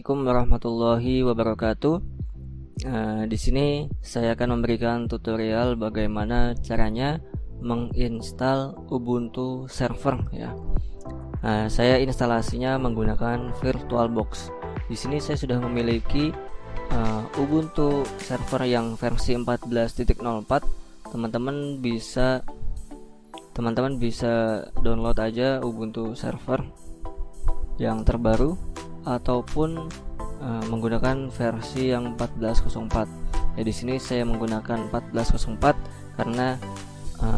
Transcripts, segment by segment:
Assalamualaikum warahmatullahi wabarakatuh. Di sini saya akan memberikan tutorial bagaimana caranya menginstal Ubuntu server ya. Saya instalasinya menggunakan VirtualBox. Di sini saya sudah memiliki Ubuntu server yang versi 14.04. Teman-teman bisa download aja Ubuntu server yang terbaru ataupun menggunakan versi yang 14.04. Ya, di sini saya menggunakan 14.04 karena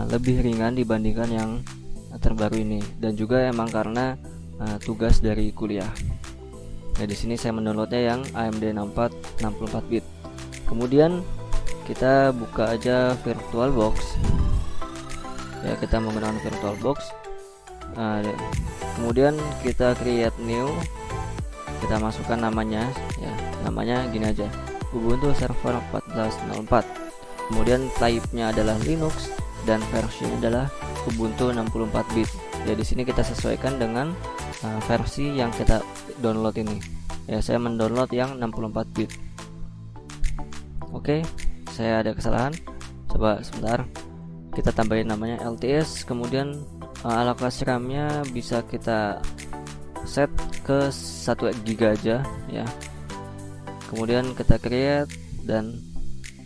lebih ringan dibandingkan yang terbaru ini, dan juga emang karena tugas dari kuliah. Nah, di sini saya mendownloadnya yang AMD 64 bit. Kemudian kita buka aja VirtualBox. Ya, kita menggunakan VirtualBox. Kemudian kita create new. Kita masukkan namanya ya, namanya gini aja, Ubuntu server 14.04. Kemudian type-nya adalah Linux dan versinya adalah Ubuntu 64 bit. Ya, di sini kita sesuaikan dengan versi yang kita download ini. Ya, saya mendownload yang 64 bit. Oke, saya ada kesalahan. Coba sebentar. Kita tambahin namanya LTS, kemudian alokasi RAM-nya bisa kita set ke 1 GB aja ya. Kemudian kita create dan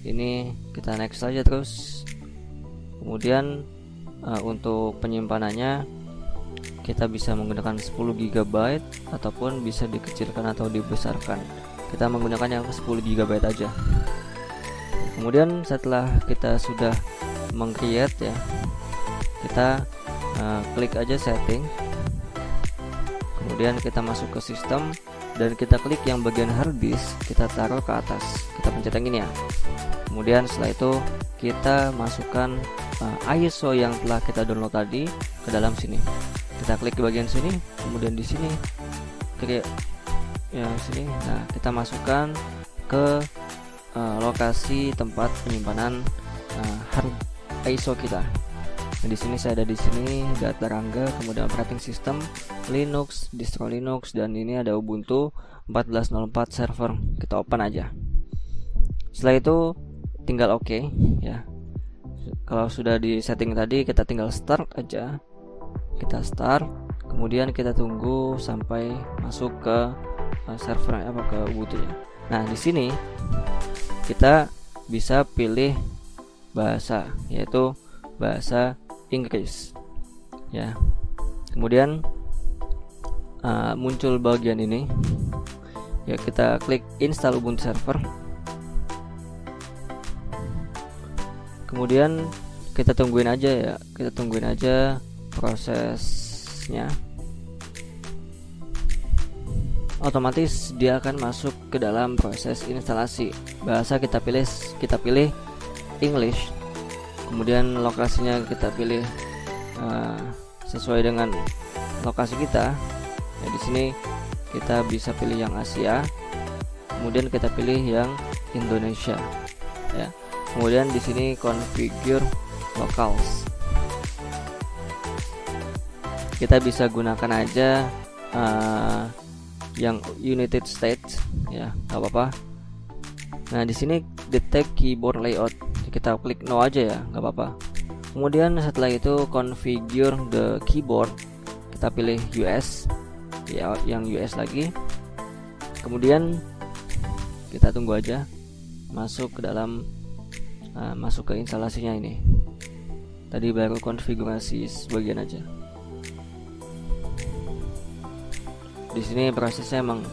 ini kita next aja terus. Kemudian untuk penyimpanannya kita bisa menggunakan 10 GB ataupun bisa dikecilkan atau dibesarkan. Kita menggunakan yang 10 GB aja. Kemudian setelah kita sudah meng-create ya, kita klik aja setting. Kemudian kita masuk ke sistem dan kita klik yang bagian hard disk, kita taruh ke atas, kita pencet yang ini ya. Kemudian setelah itu kita masukkan ISO yang telah kita download tadi ke dalam sini. Kita klik di bagian sini, kemudian di sini klik yang sini. Nah, kita masukkan ke lokasi tempat penyimpanan hard ISO kita. Nah, di sini saya ada di sini data Rangga, kemudian operating system Linux, distro Linux, dan ini ada Ubuntu 14.04 server. Kita open aja. Setelah itu tinggal OK ya. Kalau sudah di setting tadi, kita tinggal start aja. Kita start, kemudian kita tunggu sampai masuk ke server ke Ubuntu ya. Nah, di sini kita bisa pilih bahasa, yaitu bahasa Inggris ya. Kemudian muncul bagian ini ya, kita klik install Ubuntu server. Kemudian kita tungguin aja prosesnya. Otomatis dia akan masuk ke dalam proses instalasi. Bahasa kita pilih English. Kemudian lokasinya kita pilih sesuai dengan lokasi kita. Ya, di sini kita bisa pilih yang Asia. Kemudian kita pilih yang Indonesia. Ya. Kemudian di sini configure locals. Kita bisa gunakan aja yang United States ya, nggak apa-apa. Nah, di sini detect keyboard layout, kita klik no aja ya, nggak apa-apa. Kemudian setelah itu configure the keyboard, kita pilih US ya, yang US lagi. Kemudian kita tunggu aja masuk ke dalam masuk ke instalasinya ini. Tadi baru konfigurasi sebagian aja. Di sini prosesnya emang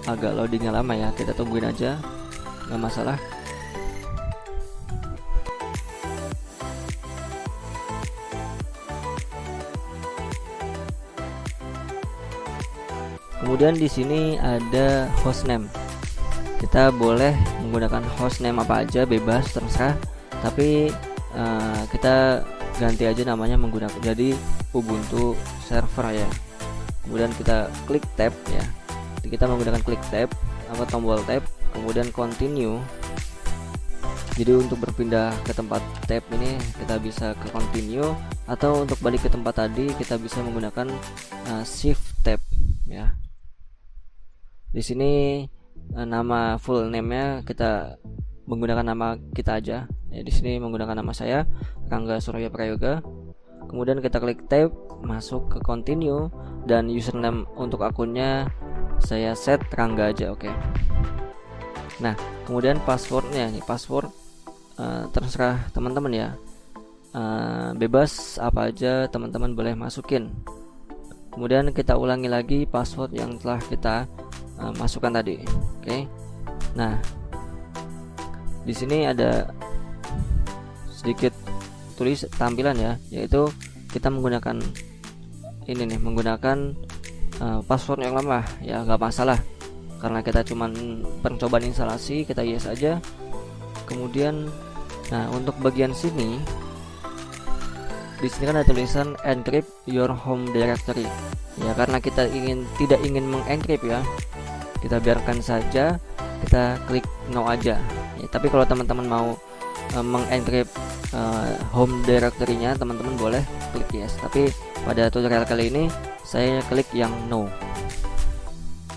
agak loadingnya lama ya, kita tungguin aja, nggak masalah. Kemudian di sini ada hostname. Kita boleh menggunakan hostname apa aja, bebas terserah. Tapi kita ganti aja namanya menggunakan jadi Ubuntu server ya. Kemudian kita klik tab ya. Kita menggunakan klik tab atau tombol tab, kemudian continue. Jadi untuk berpindah ke tempat tab ini kita bisa ke continue, atau untuk balik ke tempat tadi kita bisa menggunakan shift tab ya. Di sini nama full name-nya kita menggunakan nama kita aja. Ya, di sini menggunakan nama saya, Rangga Surya Prayoga. Kemudian kita klik tab, masuk ke continue, dan username untuk akunnya saya set Rangga aja, oke. Nah, kemudian passwordnya nih, password terserah teman-teman ya. Bebas apa aja teman-teman boleh masukin. Kemudian kita ulangi lagi password yang telah kita masukkan tadi, oke. Nah, di sini ada sedikit tulis tampilan ya, yaitu kita menggunakan ini nih, menggunakan password yang lama ya, nggak masalah karena kita cuman percobaan instalasi, kita yes aja. Kemudian nah, untuk bagian sini di sini kan ada tulisan encrypt your home directory ya, karena kita tidak ingin mengencrypt ya, kita biarkan saja, kita klik no aja ya. Tapi kalau teman-teman mau mengencrypt home directory-nya, teman-teman boleh klik yes, tapi pada tutorial kali ini saya klik yang no.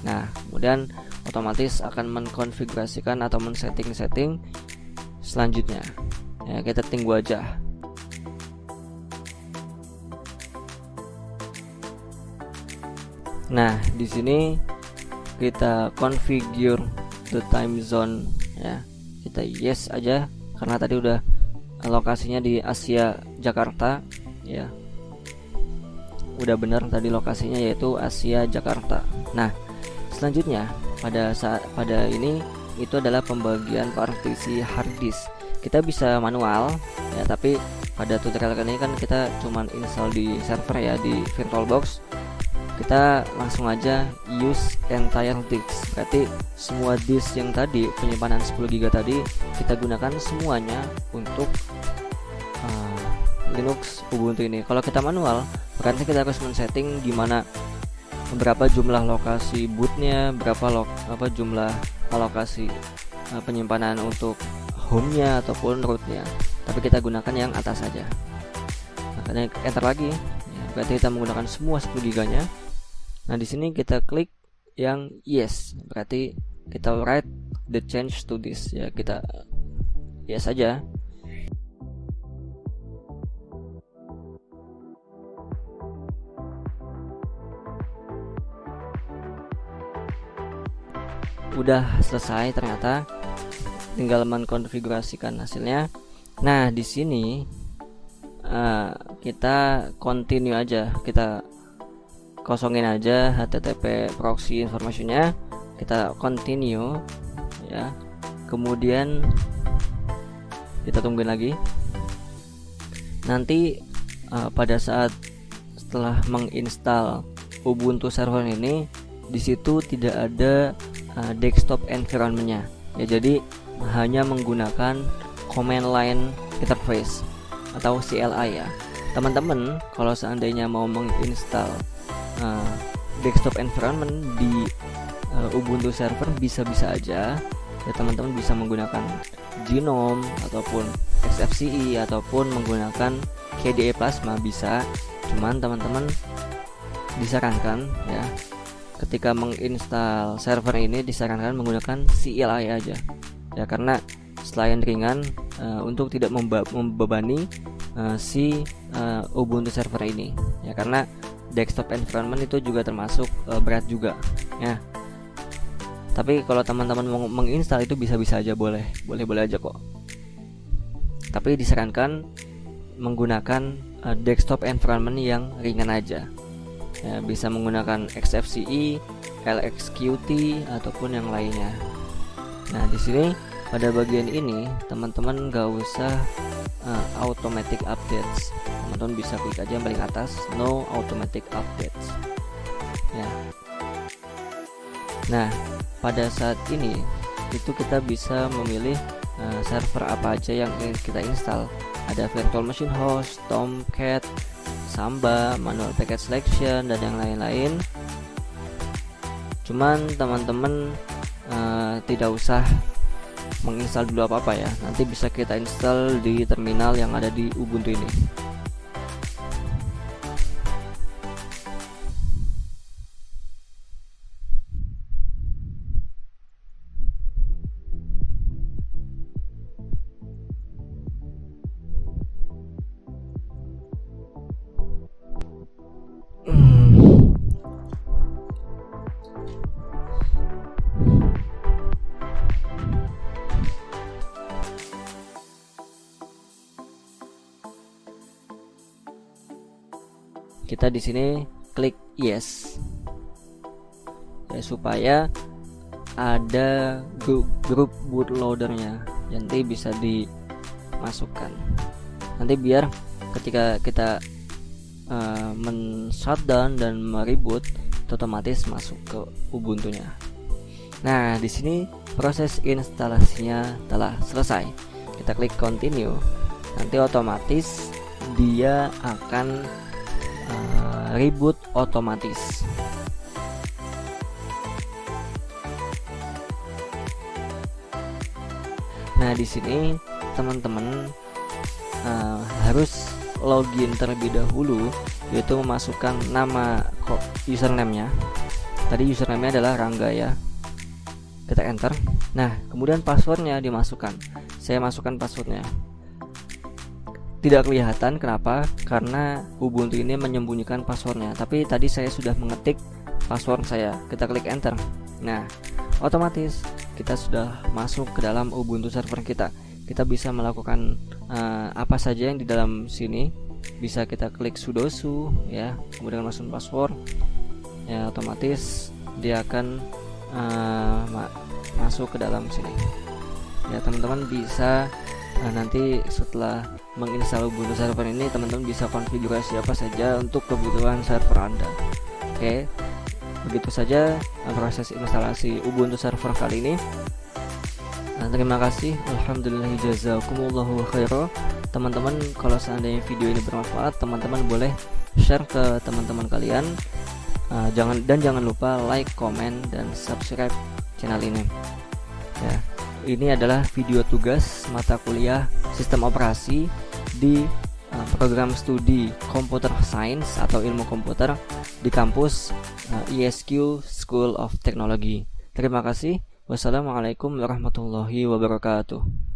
Nah, kemudian otomatis akan mengkonfigurasikan atau men-setting selanjutnya ya, kita tunggu aja. Nah, di sini kita configure the time zone ya, kita yes aja karena tadi udah lokasinya di Asia Jakarta ya, udah benar tadi lokasinya yaitu Asia Jakarta. Nah, selanjutnya pada ini itu adalah pembagian partisi hard disk. Kita bisa manual ya, tapi pada tutorial kali ini kan kita cuman install di server ya, di VirtualBox. Kita langsung aja use entire disk, berarti semua disk yang tadi penyimpanan 10 GB tadi kita gunakan semuanya untuk Linux Ubuntu ini. Kalau kita manual, berarti kita harus men-setting gimana, berapa jumlah lokasi bootnya, berapa jumlah alokasi penyimpanan untuk home-nya ataupun root-nya. Tapi kita gunakan yang atas saja. Makanya enter lagi, ya, berarti kita menggunakan semua 10 GB-nya. Nah, di sini kita klik yang yes, berarti kita write the change to this ya, kita yes saja. Udah selesai ternyata, tinggal mengkonfigurasikan hasilnya. Nah, di sini kita continue aja, kita kosongin aja HTTP proxy informationnya, kita continue ya. Kemudian kita tungguin lagi. Nanti pada saat setelah menginstal Ubuntu server ini, di situ tidak ada desktop environment-nya ya, jadi hanya menggunakan command line interface atau CLI ya. Teman-teman kalau seandainya mau menginstal desktop environment di Ubuntu server, bisa-bisa aja ya, teman-teman bisa menggunakan GNOME ataupun XFCE ataupun menggunakan KDE Plasma bisa. Cuman teman-teman disarankan ya, ketika menginstal server ini disarankan menggunakan CLI aja ya, karena selain ringan untuk tidak membebani si Ubuntu server ini ya, karena desktop environment itu juga termasuk berat juga ya. Tapi kalau teman-teman mau menginstal itu bisa-bisa aja, boleh aja kok. Tapi disarankan menggunakan desktop environment yang ringan aja ya, bisa menggunakan XFCE, LXQT ataupun yang lainnya. Nah, di sini pada bagian ini teman-teman gak usah automatic updates, teman-teman bisa klik aja yang paling atas no automatic updates ya. Nah, pada saat ini itu kita bisa memilih server apa aja yang ingin kita install. Ada virtual machine host, Tomcat, Samba, manual packet selection, dan yang lain-lain. Cuman teman-teman tidak usah menginstal dulu apa-apa ya, nanti bisa kita install di terminal yang ada di Ubuntu ini. kita di sini klik yes ya, supaya ada grup bootloadernya, nanti bisa dimasukkan. Nanti biar ketika kita men-shutdown dan mereboot, otomatis masuk ke Ubuntu-nya. Nah, di sini proses instalasinya telah selesai. Kita klik continue, nanti otomatis dia akan reboot otomatis. Nah, di sini teman-teman harus login terlebih dahulu, yaitu memasukkan nama username-nya. Tadi username-nya adalah Rangga ya. Kita enter. Nah, kemudian passwordnya dimasukkan. Saya masukkan passwordnya. Tidak kelihatan, kenapa? Karena Ubuntu ini menyembunyikan passwordnya. Tapi tadi saya sudah mengetik password saya. Kita klik enter. Nah, otomatis kita sudah masuk ke dalam Ubuntu server kita. Kita bisa melakukan apa saja yang di dalam sini. Bisa kita klik sudo ya, kemudian masukkan password ya, otomatis dia akan masuk ke dalam sini ya. Teman-teman bisa nanti setelah menginstal Ubuntu server ini, teman-teman bisa konfigurasi apa saja untuk kebutuhan server Anda. Oke, begitu saja proses instalasi Ubuntu server kali ini. Terima kasih. Alhamdulillah, jazakumullahu khairan. Teman-teman, kalau seandainya video ini bermanfaat, teman-teman boleh share ke teman-teman kalian. Jangan lupa like, komen, dan subscribe channel ini ya. Ini adalah video tugas mata kuliah sistem operasi di program studi Computer Science atau ilmu komputer di kampus ISQ School of Technology. Terima kasih. Wassalamualaikum warahmatullahi wabarakatuh.